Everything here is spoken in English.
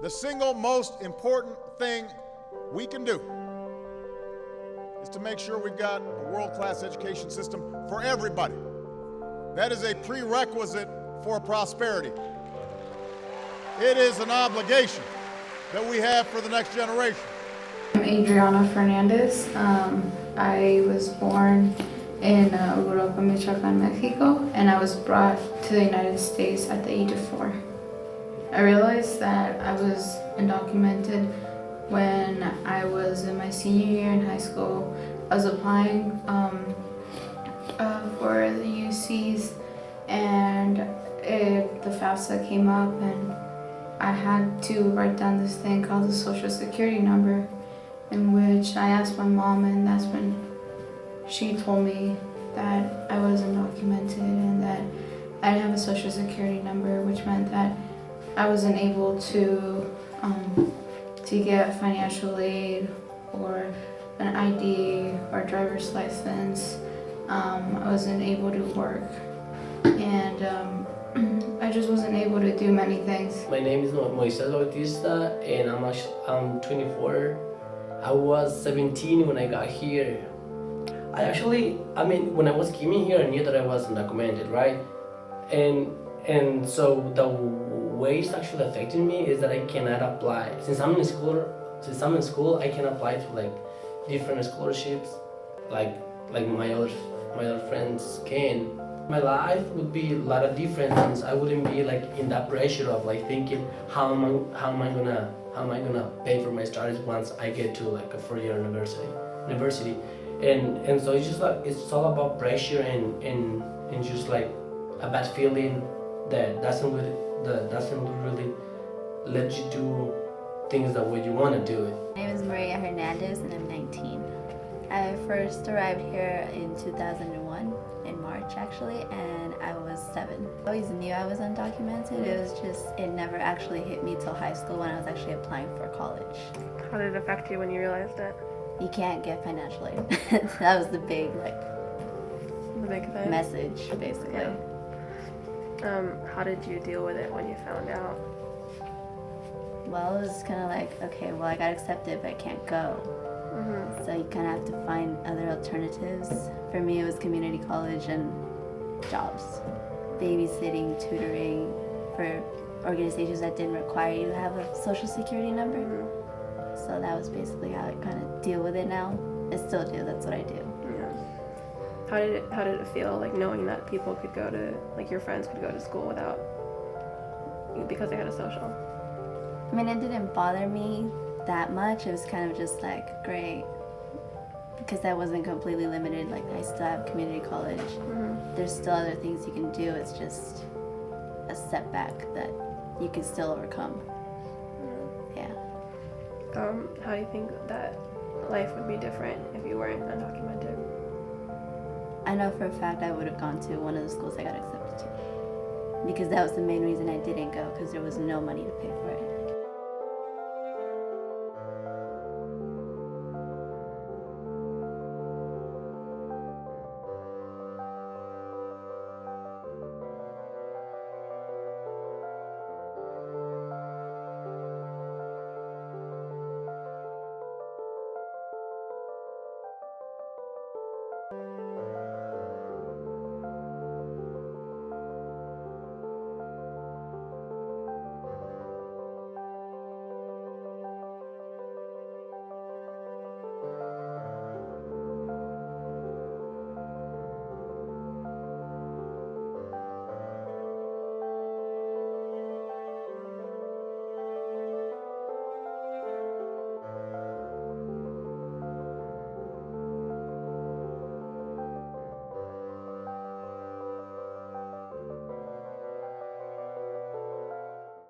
The single most important thing we can do is to make sure we've got a world-class education system for everybody. That is a prerequisite for prosperity. It is an obligation that we have for the next generation. I'm Adriana Fernandez. I was born in Europa, Michoacan, Mexico, and I was brought to the United States at the age of 4. I realized that I was undocumented when I was in my senior year in high school. I was applying for the UCs, and the FAFSA came up, and I had to write down this thing called the Social Security number, in which I asked my mom, and that's when she told me that I was undocumented and that I didn't have a Social Security number, which meant that I wasn't able to get financial aid or an ID or driver's license. I wasn't able to work, and I just wasn't able to do many things. My name is Moises Bautista, and I'm 24. I was 17 when I got here. When I was coming here, I knew that I was undocumented, right? And so the way it's actually affecting me is that I cannot apply. Since I'm in school, I can apply to like different scholarships, like my other friends can. My life would be a lot of different things. I wouldn't be like in that pressure of like thinking how am I gonna pay for my studies once I get to like a 4-year university. And so it's just like it's all about pressure and just like a bad feeling that doesn't really let you do things the way you want to do it. My name is Fernandez and I'm 19. I first arrived here in 2001, in March actually, and I was 7. I always knew I was undocumented. It was just, it never actually hit me till high school when I was actually applying for college. How did it affect you when you realized it? You can't get financial aid. That was the big thing. Message, basically. Yeah. How did you deal with it when you found out? Well, it was kind of like, okay, well, I got accepted, but I can't go. Mm-hmm. So you kind of have to find other alternatives. For me, it was community college and jobs. Babysitting, tutoring for organizations that didn't require you to have a social security number. Mm-hmm. So that was basically how I kind of deal with it now. I still do, that's what I do. Yeah. How did it feel, like knowing that people could go to, like your friends could go to school because they had a social? I mean, it didn't bother me that much. It was kind of just like, great. Because I wasn't completely limited, like I still have community college. Mm-hmm. There's still other things you can do. It's just a setback that you can still overcome. Mm-hmm. Yeah. How do you think that life would be different if you weren't undocumented? I know for a fact I would have gone to one of the schools I got accepted to. Because that was the main reason I didn't go, because there was no money to pay for it.